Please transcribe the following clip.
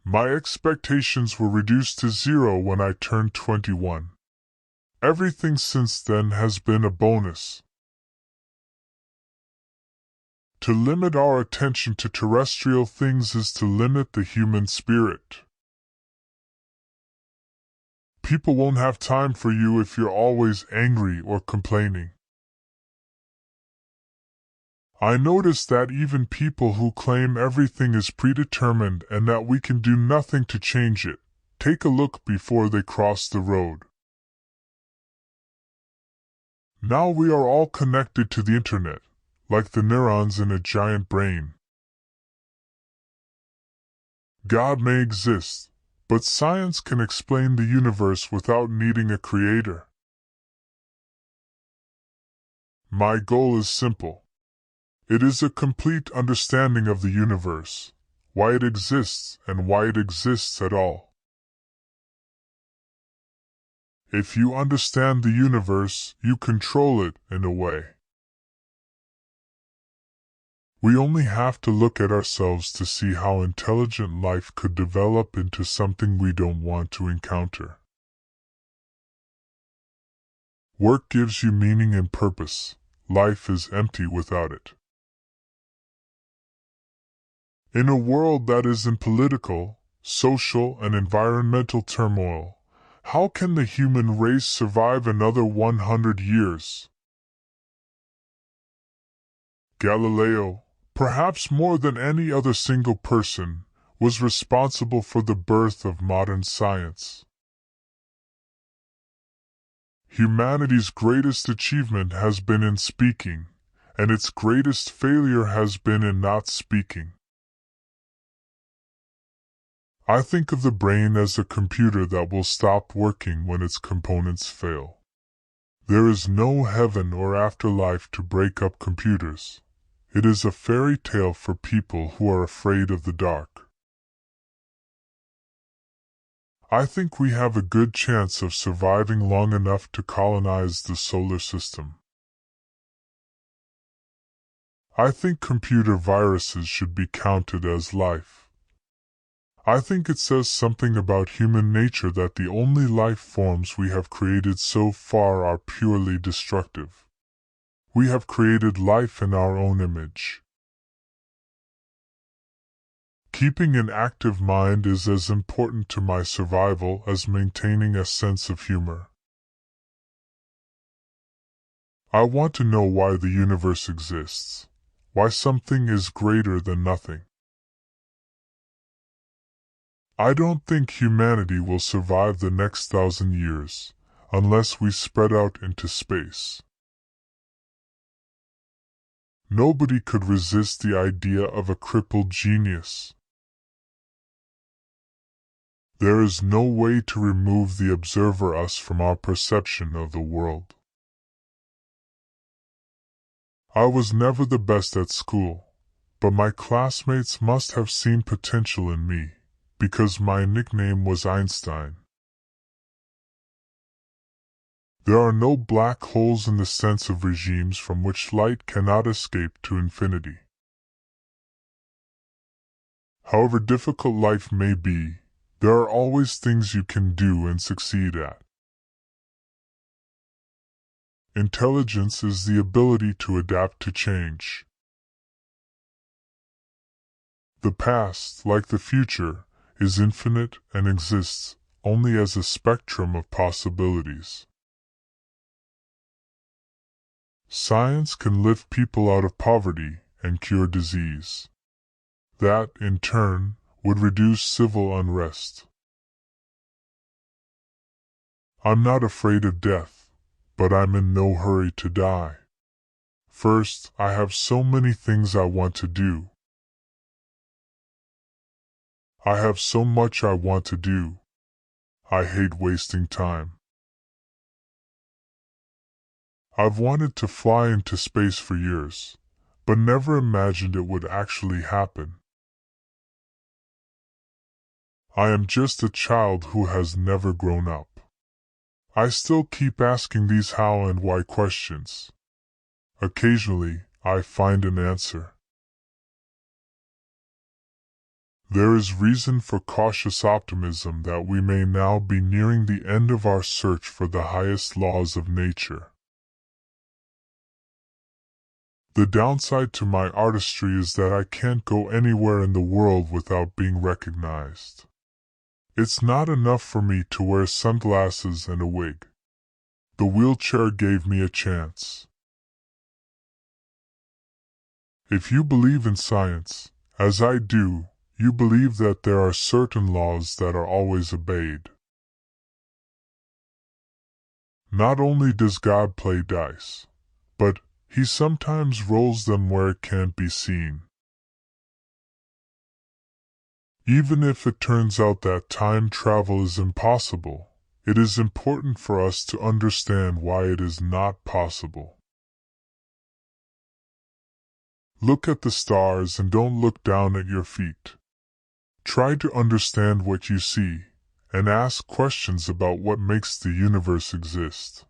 My expectations were reduced to zero when I turned 21. Everything since then has been a bonus. To limit our attention to terrestrial things is to limit the human spirit. People won't have time for you if you're always angry or complaining. I noticed that even people who claim everything is predetermined and that we can do nothing to change it, take a look before they cross the road. Now we are all connected to the internet, like the neurons in a giant brain. God may exist, but science can explain the universe without needing a creator. My goal is simple. It is a complete understanding of the universe, why it exists and why it exists at all. If you understand the universe, you control it in a way. We only have to look at ourselves to see how intelligent life could develop into something we don't want to encounter. Work gives you meaning and purpose. Life is empty without it. In a world that is in political, social, and environmental turmoil, how can the human race survive another 100 years? Galileo, perhaps more than any other single person, was responsible for the birth of modern science. Humanity's greatest achievement has been in speaking, and its greatest failure has been in not speaking. I think of the brain as a computer that will stop working when its components fail. There is no heaven or afterlife to break up computers. It is a fairy tale for people who are afraid of the dark. I think we have a good chance of surviving long enough to colonize the solar system. I think computer viruses should be counted as life. I think it says something about human nature that the only life forms we have created so far are purely destructive. We have created life in our own image. Keeping an active mind is as important to my survival as maintaining a sense of humor. I want to know why the universe exists, why something is greater than nothing. I don't think humanity will survive the next 1,000 years, unless we spread out into space. Nobody could resist the idea of a crippled genius. There is no way to remove the observer us from our perception of the world. I was never the best at school, but my classmates must have seen potential in me, because my nickname was Einstein. There are no black holes in the sense of regimes from which light cannot escape to infinity. However difficult life may be, there are always things you can do and succeed at. Intelligence is the ability to adapt to change. The past, like the future, is infinite and exists only as a spectrum of possibilities. Science can lift people out of poverty and cure disease. That, in turn, would reduce civil unrest. I'm not afraid of death, but I'm in no hurry to die. First, I have so many things I want to do. I have so much I want to do. I hate wasting time. I've wanted to fly into space for years, but never imagined it would actually happen. I am just a child who has never grown up. I still keep asking these how and why questions. Occasionally, I find an answer. There is reason for cautious optimism that we may now be nearing the end of our search for the highest laws of nature. The downside to my artistry is that I can't go anywhere in the world without being recognized. It's not enough for me to wear sunglasses and a wig. The wheelchair gave me a chance. If you believe in science, as I do, you believe that there are certain laws that are always obeyed. Not only does God play dice, but He sometimes rolls them where it can't be seen. Even if it turns out that time travel is impossible, it is important for us to understand why it is not possible. Look at the stars and don't look down at your feet. Try to understand what you see, and ask questions about what makes the universe exist.